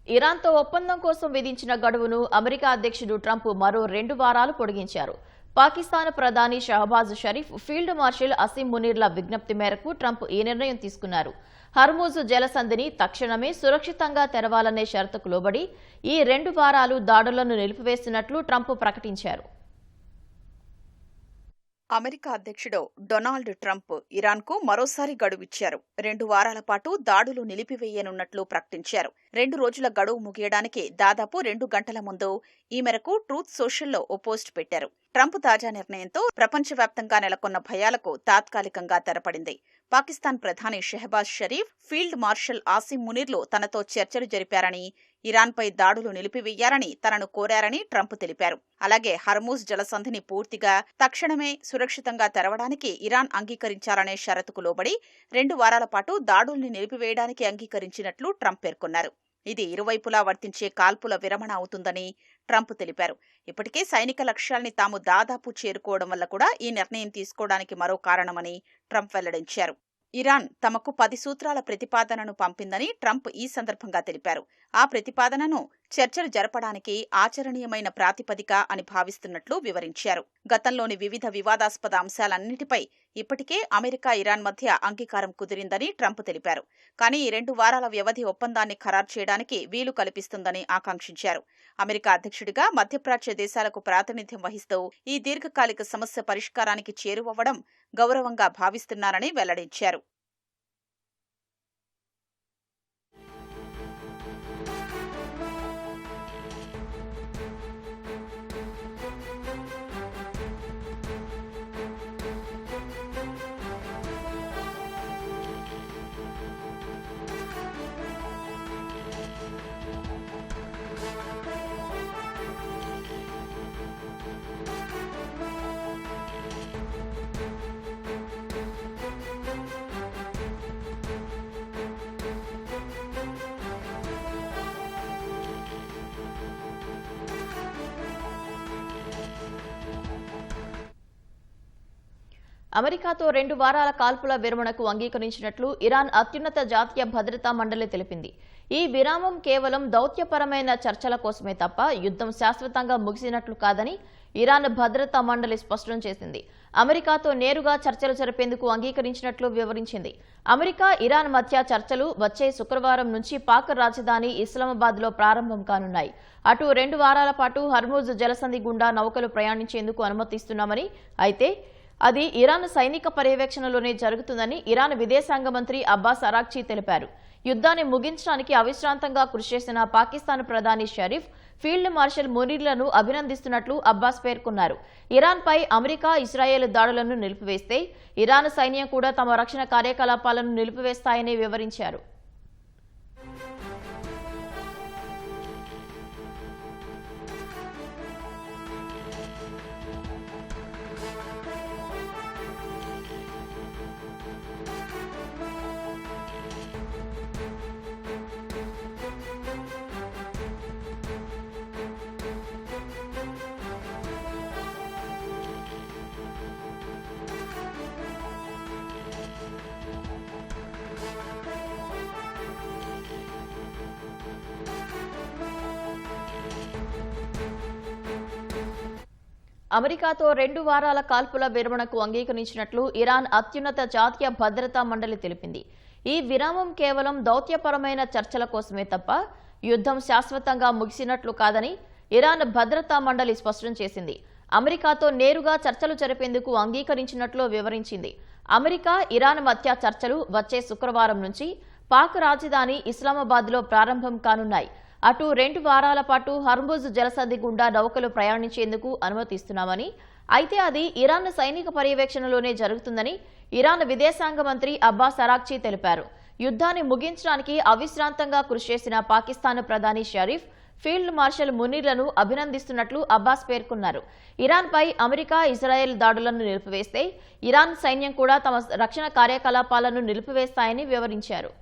ఇరాన్తో ఒప్పందం కోసం విధించిన గడువును అమెరికా అధ్యక్షుడు ట్రంప్ మరో 2 వారాలు పొడిగించారు. పాకిస్తాన్ ప్రధాని షహబాజ్ షరీఫ్, ఫీల్డ్ మార్షల్ అసీం మునీర్ల విజ్ఞప్తి మేరకు ట్రంప్ ఈ నిర్ణయం తీసుకున్నారు. హర్మూజ్ జలసంధిని తక్షణమే సురక్షితంగా తెరవాలనే షరతుకు లోబడి ఈ 2 వారాలు దాడులను నిలిపివేస్తున్నట్లు ట్రంప్ ప్రకటించారు. అమెరికా అధ్యక్షుడు డొనాల్డ్ ట్రంప్ ఇరాన్కు మరోసారి గడువిచ్చారు. 2 వారాల పాటు దాడులు నిలిపివేయనున్నట్లు ప్రకటించారు. 2 రోజుల గడువు ముగియడానికి దాదాపు 2 గంటల ముందు ఈ మేరకు ట్రూత్ సోషల్లో ఓ పోస్ట్ పెట్టారు. ట్రంప్ తాజా నిర్ణయంతో ప్రపంచవ్యాప్తంగా నెలకొన్న భయాలకు తాత్కాలికంగా తెరపడింది. పాకిస్తాన్ ప్రధాని షెహబాజ్ షరీఫ్, ఫీల్డ్ మార్షల్ ఆసిం మునీర్లు తనతో చర్చలు జరిపారని, ఇరాన్పై దాడులు నిలిపివేయాలని తనను కోరారని ట్రంప్ తెలిపారు. అలాగే హర్మూజ్ జలసంధిని పూర్తిగా తక్షణమే సురక్షితంగా తెరవడానికి ఇరాన్ అంగీకరించాలనే షరతుకు లోబడి 2 వారాల పాటు దాడుల్ని నిలిపివేయడానికి అంగీకరించినట్లు ట్రంప్ పేర్కొన్నారు. ఇది ఇరువైపులా వర్తించే కాల్పుల విరమణ అవుతుందని ట్రంప్ తెలిపారు. ఇప్పటికే సైనిక లక్ష్యాల్ని తాము దాదాపు చేరుకోవడం వల్ల కూడా ఈ నిర్ణయం తీసుకోవడానికి మరో కారణమని ట్రంప్ వెల్లడించారు. ఇరాన్ తమకు 10 సూత్రాల ప్రతిపాదనను పంపిందని ట్రంప్ ఈ సందర్భంగా తెలిపారు. ఆ ప్రతిపాదనను చర్చలు జరపడానికి ఆచరణీయమైన ప్రాతిపదిక అని భావిస్తున్నట్లు వివరించారు. గతంలోని వివిధ వివాదాస్పద అంశాలన్నిటిపై ఇప్పటికే అమెరికా, ఇరాన్ మధ్య అంగీకారం కుదిరిందని ట్రంప్ తెలిపారు. కానీ ఈ 2 వారాల వ్యవధి ఒప్పందాన్ని ఖరారు చేయడానికి వీలు కల్పిస్తుందని ఆకాంక్షించారు. అమెరికా అధ్యక్షుడిగా మధ్యప్రాచ్య దేశాలకు ప్రాతినిధ్యం వహిస్తూ ఈ దీర్ఘకాలిక సమస్య పరిష్కారానికి చేరువవ్వడం గౌరవంగా భావిస్తున్నారని వెల్లడించారు. అమెరికాతో 2 వారాల కాల్పుల విరమణకు అంగీకరించినట్లు ఇరాన్ అత్యున్నత జాతీయ భద్రతా మండలి తెలిపింది. ఈ విరామం కేవలం దౌత్యపరమైన చర్చల కోసమే తప్ప యుద్ధం శాశ్వతంగా ముగిసినట్లు కాదని ఇరాన్ భద్రతా మండలి స్పష్టం చేసింది. అమెరికాతో నేరుగా చర్చలు జరిపేందుకు అంగీకరించినట్లు వివరించింది. అమెరికా, ఇరాన్ మధ్య చర్చలు వచ్చే శుక్రవారం నుంచి పాక్ రాజధాని ఇస్లామాబాద్లో ప్రారంభం కానున్నాయి. అటు 2 వారాల పాటు హర్మూజ్ జలసంధి గుండా నౌకలు ప్రయాణించేందుకు అనుమతిస్తున్నామని, అయితే అది ఇరాన్ సైనిక పర్యవేక్షణలోనే జరుగుతుందని ఇరాన్ విదేశాంగ మంత్రి అబ్బాస్ అరాక్చీ తెలిపారు. యుద్ధాన్ని ముగించడానికి అవిశ్రాంతంగా కృషి చేసిన పాకిస్తాన్ ప్రధాని షరీఫ్, ఫీల్డ్ మార్షల్ మునీర్లను అభినందిస్తున్నట్లు అబ్బాస్ పేర్కొన్నారు. ఇరాన్పై అమెరికా, ఇజ్రాయెల్ దాడులను నిలిపివేస్తే ఇరాన్ సైన్యం కూడా తమ రక్షణ కార్యకలాపాలను నిలిపివేస్తాయని వివరించారు. అమెరికాతో 2 వారాల కాల్పుల విరమణకు అంగీకరించినట్లు ఇరాన్ అత్యున్నత జాతీయ భద్రతా మండలి తెలిపింది. ఈ విరామం కేవలం దౌత్యపరమైన చర్చల కోసమే తప్ప యుద్ధం శాశ్వతంగా ముగిసినట్లు కాదని ఇరాన్ భద్రతా మండలి స్పష్టం చేసింది. అమెరికాతో నేరుగా చర్చలు జరిపేందుకు అంగీకరించినట్లు వివరించింది. అమెరికా, ఇరాన్ మధ్య చర్చలు వచ్చే శుక్రవారం నుంచి పాక్ రాజధాని ఇస్లామాబాద్లో ప్రారంభం కానున్నాయి. అటు 2 వారాల పాటు హర్మూజ్ జలసంధి గుండా నౌకలు ప్రయాణించేందుకు అనుమతిస్తున్నామని, అయితే అది ఇరాన్ సైనిక పర్యవేక్షణలోనే జరుగుతుందని ఇరాన్ విదేశాంగ మంత్రి అబ్బాస్ అరాక్చీ తెలిపారు. యుద్ధాన్ని ముగించడానికి అవిశ్రాంతంగా కృషి చేసిన పాకిస్తాన్ ప్రధాని షరీఫ్, ఫీల్డ్ మార్షల్ మునీర్లను అభినందిస్తున్నట్లు అబ్బాస్ పేర్కొన్నారు. ఇరాన్పై అమెరికా, ఇజ్రాయెల్ దాడులను నిలిపివేస్తే ఇరాన్ సైన్యం కూడా తమ రక్షణ కార్యకలాపాలను నిలిపివేస్తాయని వివరించారు.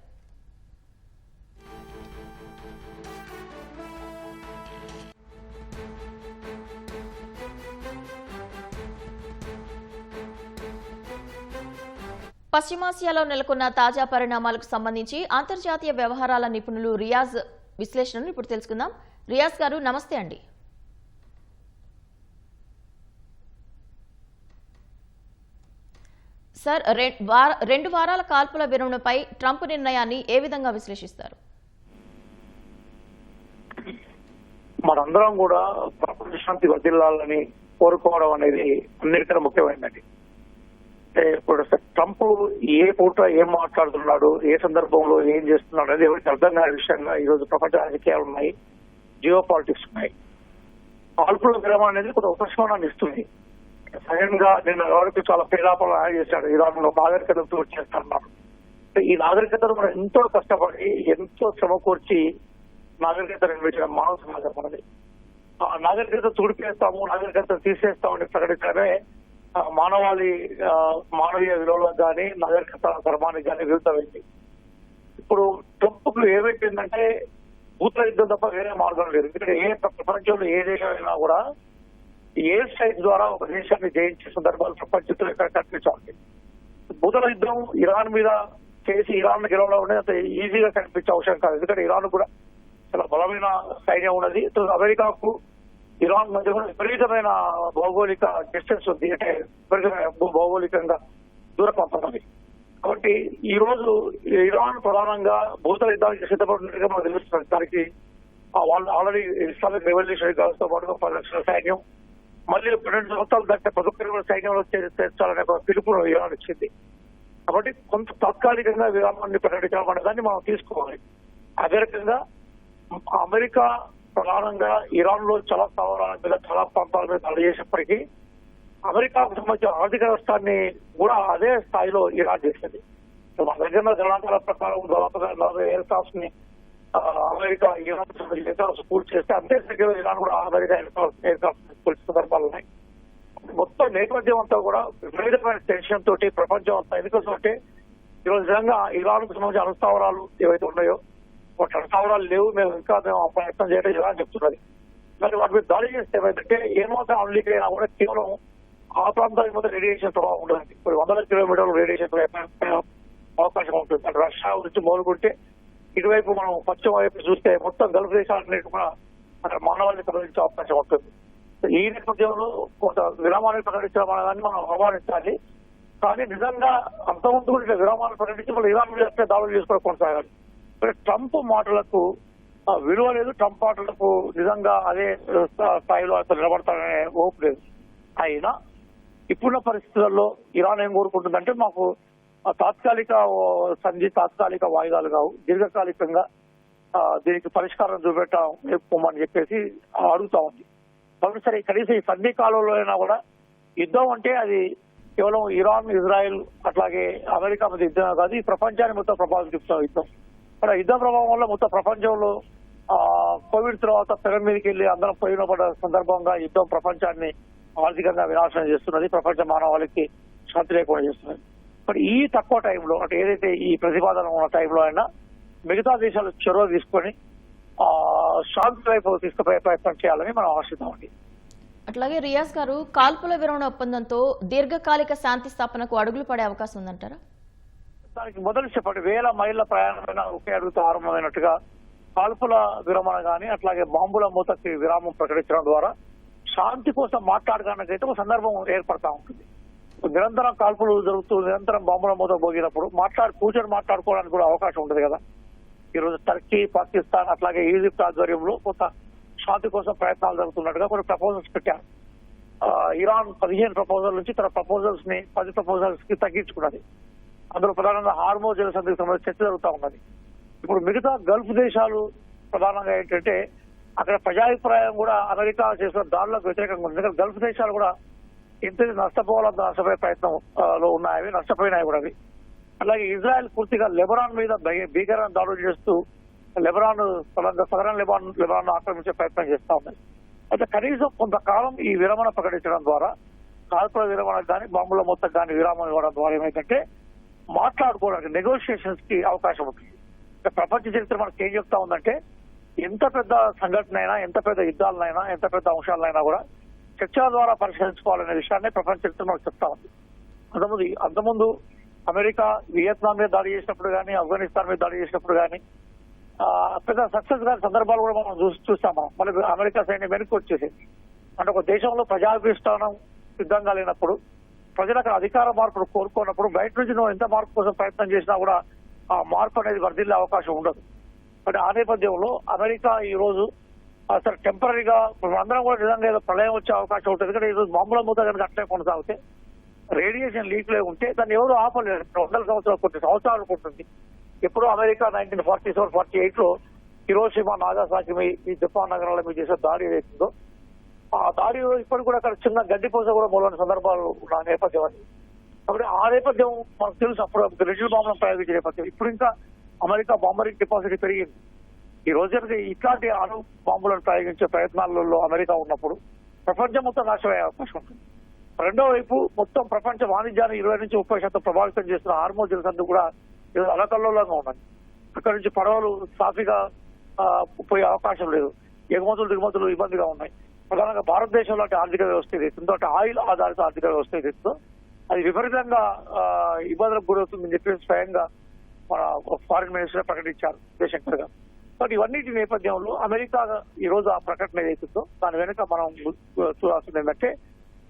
పశ్చిమాసియాలో నెలకొన్న తాజా పరిణామాలకు సంబంధించి అంతర్జాతీయ వ్యవహారాల నిపుణులు రియాజ్ విశ్లేషణను ఇప్పుడు తెలుసుకుందాం. రియాజ్ గారు నమస్తే అండి. సార్, 2 వారాల కాల్పుల విరమణపై ట్రంప్ నిర్ణయాన్ని ఏ విధంగా విశ్లేషిస్తారు? మనందరం కూడా ప్రపంచ శాంతి వర్ధిల్లాలని కోరుకోవడం అనేది అన్నిటికన్నా ముఖ్యమైనది. ఇప్పుడు ట్రంప్ ఏ పూట ఏం మాట్లాడుతున్నాడు, ఏ సందర్భంలో ఏం చేస్తున్నాడు అనేది ఎవరికి అర్థం కాని విషయంగా ఈ రోజు ప్రపంచ రాజకీయాలు ఉన్నాయి, జియో పాలిటిక్స్ ఉన్నాయి. కాల్పుల విరమణ అనేది కొంత ఉపశమనాన్ని ఇస్తుంది. సడన్ గా నిన్న ఎవరికి చాలా పేరాపలు ఆయన చేశాడు, ఇరాన్ లో నాగరికతతో వచ్చేస్తున్నారు. ఈ నాగరికతను మనం ఎంతో కష్టపడి ఎంతో శ్రమ కూర్చి నాగరికత నిర్మించిన మానవ సమాజం మనది. ఆ నాగరికత తుడిపేస్తాము, నాగరికత తీసేస్తామని ప్రకటించడమే మానవీయ విలువలకు కానీ నాగరికత ధర్మానికి కానీ విరుద్ధమైంది. ఇప్పుడు ట్రంప్ ఏమైపోయిందంటే భూత యుద్ధం తప్ప వేరే మార్గం లేదు. ఎందుకంటే ఏ ప్రపంచంలో ఏ దేశం అయినా కూడా ఏ సైడ్ ద్వారా ఒక దేశాన్ని జయించే సందర్భాలు ప్రపంచంలో ఎక్కడ కనిపించాలి. భూతల యుద్ధం ఇరాన్ మీద చేసి ఇరాన్ గెలవడం అనేది అంత ఈజీగా కనిపించే అవసరం కాదు. ఎందుకంటే ఇరాన్ కూడా చాలా బలమైన సైన్యం ఉన్నది. అమెరికాకు ఇరాన్ మధ్య కూడా విపరీతమైన భౌగోళిక డిస్టెన్స్ ఉంది, అంటే విపరీతమైన భౌగోళికంగా దూరం పంపన్నది. కాబట్టి ఈ రోజు ఇరాన్ ప్రధానంగా భూతల యుద్ధానికి సిద్ధపడినట్టుగా మనకు తెలుస్తున్నది. దానికి వాళ్ళు ఆల్రెడీ ఇస్లామిక్ రెవల్యూషనరీ గార్డ్స్ తో పాటు 10 లక్షల సైన్యం, మళ్ళీ 12 సంవత్సరాలు దాకా 11 సైన్యంలో చేర్చాలనే ఒక పిలుపును ఇరాన్ ఇచ్చింది. కాబట్టి కొంత తాత్కాలికంగా విరామాన్ని ప్రకటించడం అనే దాన్ని మనం తీసుకోవాలి. అదే రకంగా అమెరికా ప్రధానంగా ఇరాన్ లో చాలా స్థావరాల మీద చాలా ప్రాంతాల మీద దాడి చేసినప్పటికీ అమెరికాకు సంబంధించిన ఆర్థిక నష్టాన్ని కూడా అదే స్థాయిలో ఇరాన్ చేసింది. మన దగ్గర గణాంకాల ప్రకారం దాదాపుగా 40 ఎయిర్ క్రాఫ్ట్స్ ని అమెరికా ఇరాన్ సంబంధించిన ఎయిర్ క్రాఫ్ట్స్ పూర్తి చేస్తే అంతే సంఖ్యలో ఇరాన్ కూడా అమెరికా ఎయిర్ క్రాఫ్ట్స్ పూర్తి సందర్భాలు ఉన్నాయి. మొత్తం నేపథ్యం అంతా కూడా విపరీతమైన టెన్షన్ తోటి ప్రపంచం అంతా ఎందుకంటే ఈరోజు నిజంగా ఇరాన్ కు సంబంధించిన అణుస్థావరాలు ఏవైతే ఉన్నాయో వాటి అణుస్థావరాలు లేవు, మేము ప్రయత్నం చేయడం ఇలా చెప్తున్నది. మరి వాటి మీద దాడి చేస్తే ఏమైందంటే ఏమాత్రం అణులీక్ అయినా కూడా కేవలం ఆ ప్రాంతానికి మొత్తం రేడియేషన్ ప్రభావం ఉంటుంది. ఇప్పుడు 100 కిలోమీటర్లు రేడియేషన్ అవకాశం ఉంటుంది. అంటే రష్యా నుంచి మొదలుకుంటే ఇటువైపు మనం పశ్చిమ వైపు చూస్తే మొత్తం గల్ఫ్ దేశాలన్నిటి కూడా అక్కడ మానవాళిని ప్రకటించే అవకాశం ఉంటుంది. ఈ నేపథ్యంలో కొంత విరామాన్ని ప్రకటించడం అనేదాన్ని మనం ఆహ్వానించాలి. కానీ నిజంగా అంతకుముందు కూడా విరామాన్ని ప్రకటించి మళ్ళీ ఇరాన్ మీద దాడులు చేసుకొని కొనసాగాలి. ట్రంప్ మాటలకు విలువ లేదు, ట్రంప్ మాటలకు నిజంగా అదే స్థాయిలో అసలు నిలబడతారనే హోప్ లేదు. అయినా ఇప్పుడున్న పరిస్థితుల్లో ఇరాన్ ఏం కోరుకుంటుందంటే మాకు తాత్కాలిక తాత్కాలిక వాయిదాలు కావు, దీర్ఘకాలికంగా దీనికి పరిష్కారం చూపెట్టమని చెప్పేసి అడుగుతా ఉంది. కాబట్టి సరే కనీసం ఈ సంధి కాలంలో అయినా కూడా యుద్ధం అంటే అది కేవలం ఇరాన్, ఇజ్రాయెల్ అట్లాగే అమెరికా మధ్య యుద్ధం కాదు, ఈ ప్రపంచాన్ని మొత్తం ప్రభావం చూపుతాం యుద్ధం. మరి యుద్ధ ప్రభావం వల్ల మొత్తం ప్రపంచంలో కోవిడ్ తర్వాత తెర మీదకి వెళ్లి అందరం పోయిన పడ్డ సందర్భంగా యుద్ధం ప్రపంచాన్ని ఆర్థికంగా వినాశనం చేస్తున్నది, ప్రపంచ మానవాళికి శాంతి లేకుండా చేస్తున్నది. మరి ఈ తక్కువ టైంలో అంటే ఏదైతే ఈ ప్రతిపాదన ఉన్న టైంలో అయినా మిగతా దేశాలు చొరవ తీసుకొని శాంతి వైపు తీసుకుపోయే ప్రయత్నం చేయాలని మనం ఆశిద్దామండి. అట్లాగే రియాజ్ గారు, కాల్పుల విరమణ ఒప్పందంతో దీర్ఘకాలిక శాంతి స్థాపనకు అడుగులు పడే అవకాశం ఉందంటారా? దానికి మొదలు చెప్పండి, 1000 మైళ్ళ ప్రయాణమైన ఒకే అడుగుతో ఆరంభమైనట్టుగా కాల్పుల విరమణ కానీ అట్లాగే బాంబుల మూతకి విరామం ప్రకటించడం ద్వారా శాంతి కోసం మాట్లాడడానికైతే ఒక సందర్భం ఏర్పడతా ఉంటుంది. నిరంతరం కాల్పులు జరుగుతూ నిరంతరం బాంబుల మూత పోగినప్పుడు కూర్చొని మాట్లాడుకోవడానికి కూడా అవకాశం ఉంటుంది కదా. ఈరోజు టర్కీ, పాకిస్తాన్ అట్లాగే ఈజిప్ట్ ఆధ్వర్యంలో కొంత శాంతి కోసం ప్రయత్నాలు జరుగుతున్నట్టుగా కొన్ని ప్రపోజల్స్ పెట్టారు. ఇరాన్ 15 ప్రపోజల్ నుంచి తన ప్రపోజల్స్ ని 10 ప్రపోజల్స్ కి తగ్గించుకున్నది. అందులో ప్రధానంగా హార్మోజ్ జలసంధికి సంబంధించి చర్చ జరుగుతూ ఉన్నది. ఇప్పుడు మిగతా గల్ఫ్ దేశాలు ప్రధానంగా ఏంటంటే అక్కడ ప్రజాభిప్రాయం కూడా అమెరికా చేసిన దాడులకు వ్యతిరేకంగా ఉంది. ఎందుకంటే గల్ఫ్ దేశాలు కూడా ఎంత నష్టపోవాలంత నష్టపోయే ప్రయత్నంలో ఉన్నాయి, నష్టపోయినాయి కూడా అవి. అలాగే ఇజ్రాయెల్ పూర్తిగా లెబనాన్ మీద భీకరమైన దాడులు చేస్తూ సదరన్ లెబనాన్ ఆక్రమించే ప్రయత్నం చేస్తా ఉన్నాయి. అయితే కనీసం కొంతకాలం ఈ విరమణ ప్రకటించడం ద్వారా కాల్పుల విరమణకు కానీ బాంబుల మొత్తం కానీ విరామం ఇవ్వడం ద్వారా ఏమైందంటే మాట్లాడుకోవడానికి నెగోషియేషన్స్ కి అవకాశం ఉంటుంది. ప్రపంచ చరిత్ర మనకి ఏం చెప్తా ఉందంటే ఎంత పెద్ద సంఘటన అయినా, ఎంత పెద్ద యుద్ధాలనైనా, ఎంత పెద్ద అంశాలైనా కూడా చర్చల ద్వారా పరిష్కరించుకోవాలనే విషయాన్ని ప్రపంచ చరిత్ర మనకు చెప్తా ఉంది. అంతకుముందు అమెరికా వియత్నాం మీద దాడి చేసినప్పుడు కానీ, ఆఫ్ఘనిస్తాన్ మీద దాడి చేసినప్పుడు కానీ, పెద్ద సక్సెస్ గా సందర్భాలు కూడా మనం చూస్తాము. మళ్ళీ అమెరికా సైన్యం వెనక్కి వచ్చేసింది. అంటే ఒక దేశంలో ప్రజాభిష్టానం సిద్ధంగా లేనప్పుడు, ప్రజలకు అధికార మార్పును కోరుకున్నప్పుడు బయట నుంచి నువ్వు ఎంత మార్పు కోసం ప్రయత్నం చేసినా కూడా ఆ మార్పు అనేది వర్ధిల్లే అవకాశం ఉండదు. మరి ఆ నేపథ్యంలో అమెరికా ఈ రోజు అసలు టెంపరీగా అందరం కూడా నిజంగా ఏదో ప్రళయం వచ్చే అవకాశం ఉంటుంది. ఎందుకంటే ఈ రోజు మామూలు మూత కనుక అట్లే కొనసాగితే రేడియేషన్ లీక్లే ఉంటే దాన్ని ఎవరు ఆపలేరు. 100 సంవత్సరాలు కొన్ని సంవత్సరాలు ఉంటుంది. ఎప్పుడో అమెరికా 1947-48 లో హిరోషిమా, నాగాసాకి ఈ జపాన్ నగరాల మీద చేసే దాడి ఏదైతుందో ఆ దాడిలో ఇప్పటికి కూడా అక్కడ చిన్న గడ్డిపోస కూడా మొదలైన సందర్భాలు ఉన్న నేపథ్యం అది. కాబట్టి ఆ నేపథ్యం మనకు తెలుసు. అప్పుడు రెడ్యూల్ బాంబులను ప్రయోగించే నేపథ్యం. ఇప్పుడు ఇంకా అమెరికా బాంబరింగ్ కెపాసిటీ పెరిగింది. ఈ రోజు ఇట్లాంటి అణు బాంబులను ప్రయోగించే ప్రయత్నాలలో అమెరికా ఉన్నప్పుడు ప్రపంచం మొత్తం నాశనమయ్యే అవకాశం ఉంటుంది. రెండో వైపు మొత్తం ప్రపంచ వాణిజ్యాన్ని 20-30% ప్రభావితం చేస్తున్న హార్మోజ్ జలసంధి కూడా అలకల్లోలంగా ఉన్నది. అక్కడి నుంచి పడవలు సాఫీగా పోయే అవకాశం లేదు. ఎగుమతులు దిగుమతులు ఇబ్బందిగా ఉన్నాయి. ప్రధానంగా భారతదేశం లాంటి ఆర్థిక వ్యవస్థ ఏదైతుందో, అంటే ఆయిల్ ఆధారిత ఆర్థిక వ్యవస్థ ఏదైతుందో అది విపరీతంగా ఇబ్బందులకు గురవుతుందని చెప్పి స్వయంగా మన ఫారిన్ మినిస్టర్ ప్రకటించారు జయశంకర్ గారు. కాబట్టి ఇవన్నిటి నేపథ్యంలో అమెరికా ఈ రోజు ఆ ప్రకటన ఏదైతుందో దాని వెనుక మనం చూడాల్సింది ఏంటంటే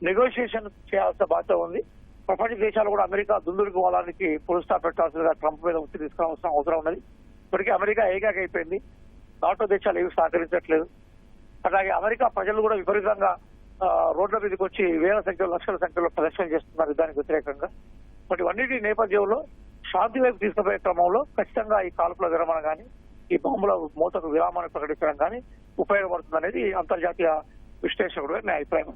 నెగోషియేషన్ చేయాల్సిన బాధ్యత ఉంది. ప్రపంచ దేశాలు కూడా అమెరికా దుందుడుకు వాళ్ళకి ఫుల్ స్టాప్ పెట్టాల్సిందిగా ట్రంప్ మీద ఒత్తిడి తీసుకురావాల్సిన అవసరం ఉన్నది. ఇప్పటికీ అమెరికా ఏకాకి అయిపోయింది. నాటో దేశాలు ఏవి సహకరించట్లేదు. అలాగే అమెరికా ప్రజలు కూడా విపరీతంగా రోడ్ల మీదకి వచ్చి వేల సంఖ్యలో, లక్షల సంఖ్యలో ప్రదర్శన చేస్తున్నారు దానికి వ్యతిరేకంగా. బట్ ఇవన్నిటి నేపథ్యంలో శాంతి వైపు తీసుకుపోయే క్రమంలో ఖచ్చితంగా ఈ కాల్పుల విరమణ కానీ, ఈ బాంబుల మూతకు విరామాన్ని ప్రకటించడం కానీ ఉపయోగపడుతుంది అనేది అంతర్జాతీయ విశ్లేషకుడుగా నా అభిప్రాయం.